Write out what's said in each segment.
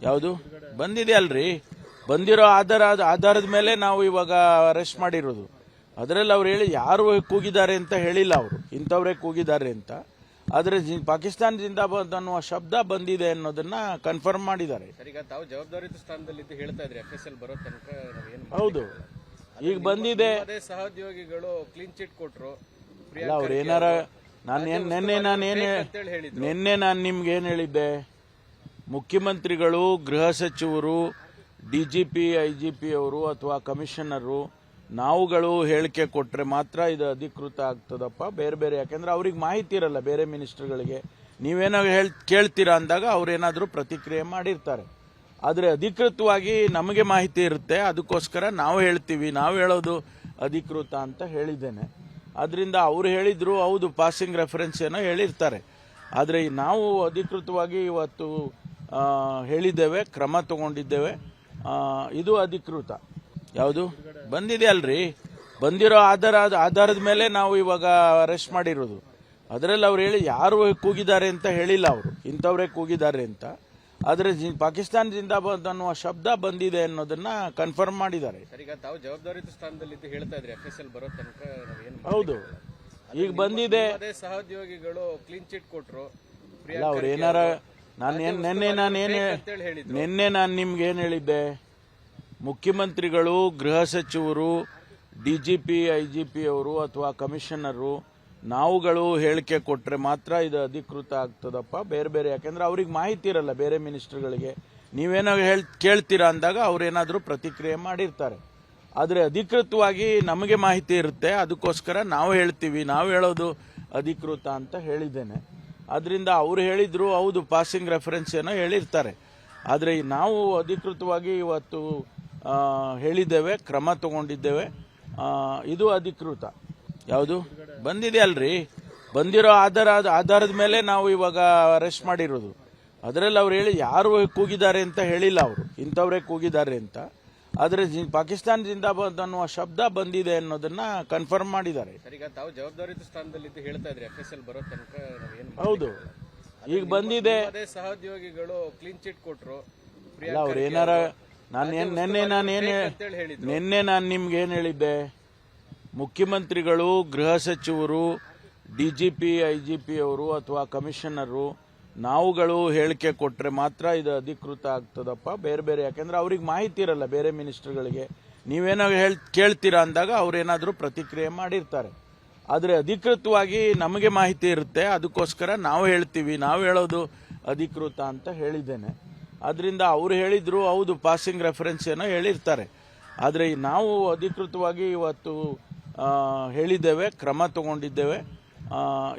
ಯಾವುದು ಬಂದಿದೆ ಅಲ್ರಿ, ಬಂದಿರೋ ಆಧಾರದ ಮೇಲೆ ನಾವು ಇವಾಗ ಅರೆಸ್ಟ್ ಮಾಡಿರೋದು. ಅದರಲ್ಲಿ ಅವ್ರು ಹೇಳಿ ಯಾರು ಕೂಗಿದ್ದಾರೆ ಅಂತ ಹೇಳಿಲ್ಲ, ಅವರು ಇಂಥವ್ರೇ ಕೂಗಿದ್ದಾರೆ ಅಂತ. ಆದರೆ ಪಾಕಿಸ್ತಾನ ಜಿಂದಾಬಾದ್ ಅನ್ನುವ ಶಬ್ದ ಬಂದಿದೆ ಅನ್ನೋದನ್ನ ಕನ್ಫರ್ಮ್ ಮಾಡಿದ್ದಾರೆ. ತಾವು ಜವಾಬ್ದಾರಿತ ಸ್ಥಾನದಲ್ಲಿ ಹೇಳ್ತಾ ಇದ್ರಿ, FSL ಬರೋ ತನಕ ಹೌದು, ಈಗ ಬಂದಿದೆ. ಸಹೋದ್ಯೋಗಿಗಳು ಕ್ಲೀನ್ ಚಿಟ್ ಕೊಟ್ರು. ಅವ್ರು ಏನಾರ ನಿನ್ನೆ ನಾನು ನಿಮ್ಗೆ ಏನ್ ಹೇಳಿದ್ದೆ, ಮುಖ್ಯಮಂತ್ರಿಗಳು, ಗೃಹ ಸಚಿವರು, DGP, IGP ಅವರು ಅಥವಾ ಕಮಿಷನರು ನಾವುಗಳು ಹೇಳಿಕೆ ಕೊಟ್ರೆ ಮಾತ್ರ ಇದು ಅಧಿಕೃತ ಆಗ್ತದಪ್ಪ. ಬೇರೆ ಯಾಕೆಂದ್ರೆ ಅವ್ರಿಗೆ ಮಾಹಿತಿ ಇರಲ್ಲ, ಬೇರೆ ಮಿನಿಸ್ಟರ್ಗಳಿಗೆ ನೀವೇನೋ ಕೇಳ್ತೀರಾ ಅಂದಾಗ ಅವ್ರೇನಾದ್ರೂ ಪ್ರತಿಕ್ರಿಯೆ ಮಾಡಿರ್ತಾರೆ. ಆದರೆ ಅಧಿಕೃತವಾಗಿ ನಮಗೆ ಮಾಹಿತಿ ಇರುತ್ತೆ, ಅದಕ್ಕೋಸ್ಕರ ನಾವು ಹೇಳ್ತೀವಿ, ನಾವು ಹೇಳೋದು ಅಧಿಕೃತ ಅಂತ ಹೇಳಿದ್ದೇನೆ. ಅದರಿಂದ ಅವ್ರು ಹೇಳಿದ್ರು, ಹೌದು ಪಾಸಿಂಗ್ ರೆಫರೆನ್ಸ್ ಏನೋ ಹೇಳಿರ್ತಾರೆ. ಆದರೆ ನಾವು ಅಧಿಕೃತವಾಗಿ ಇವತ್ತು ಹೇಳಿದ್ದೇವೆ, ಕ್ರಮ ತಗೊಂಡಿದ್ದೇವೆ. ಇದು ಅಧಿಕೃತ. ಯಾವುದು ಬಂದಿದೆ ಅಲ್ರಿ, ಬಂದಿರೋ ಆಧಾರದ ಮೇಲೆ ನಾವು ಇವಾಗ ಅರೆಸ್ಟ್ ಮಾಡಿರೋದು. ಅದರಲ್ಲಿ ಅವ್ರು ಹೇಳಿ ಯಾರು ಕೂಗಿದ್ದಾರೆ ಅಂತ ಹೇಳಿಲ್ಲ, ಅವರು ಇಂಥವ್ರೇ ಕೂಗಿದ್ದಾರೆ ಅಂತ. ಆದರೆ ಪಾಕಿಸ್ತಾನ ಜಿಂದಾಬಾದ್ ಅನ್ನುವ ಶಬ್ದ ಬಂದಿದೆ ಅನ್ನೋದನ್ನ ಕನ್ಫರ್ಮ್ ಮಾಡಿದ್ದಾರೆ. ತಾವು ಜವಾಬ್ದಾರಿತ ಸ್ಥಾನದಲ್ಲಿ ಹೇಳ್ತಾ ಇದ್ರಿ, FSL ಬರೋ ತನಕ ಹೌದು, ಈಗ ಬಂದಿದೆ. ಸಹೋದ್ಯೋಗಿಗಳು ಕ್ಲೀನ್ ಚಿಟ್ ಕೊಟ್ರು. ಅವ್ರು ಏನಾರ ನಿನ್ನೆ ನಾನು ನಿಮ್ಗೆ ಏನ್ ಹೇಳಿದ್ದೆ, ಮುಖ್ಯಮಂತ್ರಿಗಳು, ಗೃಹ ಸಚಿವರು, DGP, IGP ಅವರು ಅಥವಾ ಕಮಿಷನರು ನಾವುಗಳು ಹೇಳಿಕೆ ಕೊಟ್ರೆ ಮಾತ್ರ ಇದು ಅಧಿಕೃತ ಆಗ್ತದಪ್ಪ. ಬೇರೆ ಯಾಕೆಂದ್ರೆ ಅವ್ರಿಗೆ ಮಾಹಿತಿ ಇರಲ್ಲ, ಬೇರೆ ಮಿನಿಸ್ಟರ್ಗಳಿಗೆ ನೀವೇನೋ ಕೇಳ್ತೀರಾ ಅಂದಾಗ ಅವ್ರೇನಾದ್ರೂ ಪ್ರತಿಕ್ರಿಯೆ ಮಾಡಿರ್ತಾರೆ. ಆದರೆ ಅಧಿಕೃತವಾಗಿ ನಮಗೆ ಮಾಹಿತಿ ಇರುತ್ತೆ, ಅದಕ್ಕೋಸ್ಕರ ನಾವು ಹೇಳ್ತೀವಿ, ನಾವು ಹೇಳೋದು ಅಧಿಕೃತ ಅಂತ ಹೇಳಿದ್ದೇನೆ. ಅದರಿಂದ ಅವ್ರು ಹೇಳಿದ್ರು, ಹೌದು ಪಾಸಿಂಗ್ ರೆಫರೆನ್ಸ್ ಏನೋ ಹೇಳಿರ್ತಾರೆ. ಆದರೆ ನಾವು ಅಧಿಕೃತವಾಗಿ ಇವತ್ತು ಹೇಳಿದ್ದೇವೆ, ಕ್ರಮ ತಗೊಂಡಿದ್ದೇವೆ. ಇದು ಅಧಿಕೃತ. ಯಾವುದು ಬಂದಿದೆ ಅಲ್ರಿ, ಬಂದಿರೋ ಆಧಾರದ ಮೇಲೆ ನಾವು ಇವಾಗ ಅರೆಸ್ಟ್ ಮಾಡಿರೋದು. ಅದರಲ್ಲಿ ಅವ್ರು ಹೇಳಿ ಯಾರು ಕೂಗಿದ್ದಾರೆ ಅಂತ ಹೇಳಿಲ್ಲ, ಅವರು ಇಂಥವ್ರೇ ಕೂಗಿದ್ದಾರೆ ಅಂತ. ಆದರೆ ಪಾಕಿಸ್ತಾನ ಜಿಂದಾಬಾದ್ ಅನ್ನುವ ಶಬ್ದ ಬಂದಿದೆ ಅನ್ನೋದನ್ನ ಕನ್ಫರ್ಮ್ ಮಾಡಿದ್ದಾರೆ. ತಾವು ಜವಾಬ್ದಾರಿತ ಸ್ಥಾನದಲ್ಲಿ ಹೇಳ್ತಾ ಇದ್ರಿ, FSL ಬರೋ ತನಕ ಹೌದು, ಈಗ ಬಂದಿದೆ. ಸಹೋದ್ಯೋಗಿಗಳು ಕ್ಲೀನ್ ಚಿಟ್ ಕೊಟ್ರು. ಅವ್ರು ಏನಾರ ನಿನ್ನೆ ನಾನು ನಿಮ್ಗೆ ಏನ್ ಹೇಳಿದ್ದೆ, ಮುಖ್ಯಮಂತ್ರಿಗಳು, ಗೃಹ ಸಚಿವರು, DGP, IGP ಅವರು ಅಥವಾ ಕಮಿಷನರು ನಾವುಗಳು ಹೇಳಿಕೆ ಕೊಟ್ರೆ ಮಾತ್ರ ಇದು ಅಧಿಕೃತ ಆಗ್ತದಪ್ಪ. ಬೇರೆ ಯಾಕೆಂದ್ರೆ ಅವ್ರಿಗೆ ಮಾಹಿತಿ ಇರಲ್ಲ, ಬೇರೆ ಮಿನಿಸ್ಟರ್ಗಳಿಗೆ ನೀವೇನೋ ಕೇಳ್ತೀರಾ ಅಂದಾಗ ಅವ್ರೇನಾದ್ರೂ ಪ್ರತಿಕ್ರಿಯೆ ಮಾಡಿರ್ತಾರೆ. ಆದರೆ ಅಧಿಕೃತವಾಗಿ ನಮಗೆ ಮಾಹಿತಿ ಇರುತ್ತೆ, ಅದಕ್ಕೋಸ್ಕರ ನಾವು ಹೇಳ್ತೀವಿ, ನಾವು ಹೇಳೋದು ಅಧಿಕೃತ ಅಂತ ಹೇಳಿದ್ದೇನೆ. ಅದರಿಂದ ಅವ್ರು ಹೇಳಿದ್ರು, ಹೌದು ಪಾಸಿಂಗ್ ರೆಫರೆನ್ಸ್ ಏನೋ ಹೇಳಿರ್ತಾರೆ. ಆದರೆ ನಾವು ಅಧಿಕೃತವಾಗಿ ಇವತ್ತು ಹೇಳಿದ್ದೇವೆ, ಕ್ರಮ ತಗೊಂಡಿದ್ದೇವೆ.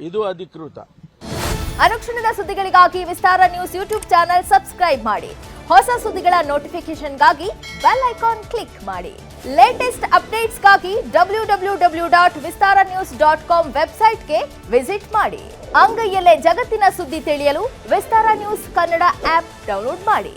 ಇದು ಅಧಿಕೃತ. ಅನುಕ್ಷಣದ ಸುದ್ದಿಗಳಿಗಾಗಿ ವಿಸ್ತಾರ ನ್ಯೂಸ್ ಯೂಟ್ಯೂಬ್ ಚಾನೆಲ್ ಸಬ್ಸ್ಕ್ರೈಬ್ ಮಾಡಿ. ಹೊಸ ಸುದ್ದಿಗಳ ನೋಟಿಫಿಕೇಶನ್ಗಾಗಿ ಬೆಲ್ ಐಕಾನ್ ಕ್ಲಿಕ್ ಮಾಡಿ. ಲೇಟೆಸ್ಟ್ ಅಪ್ಡೇಟ್ಸ್ಗಾಗಿ www.vistaranews.com ವೆಬ್ಸೈಟ್ಗೆ ವಿಸಿಟ್ ಮಾಡಿ. ಅಂಗೈಯಲ್ಲೇ ಜಗತ್ತಿನ ಸುದ್ದಿ ತಿಳಿಯಲು ವಿಸ್ತಾರ ನ್ಯೂಸ್ ಕನ್ನಡ ಆಪ್ ಡೌನ್ಲೋಡ್ ಮಾಡಿ.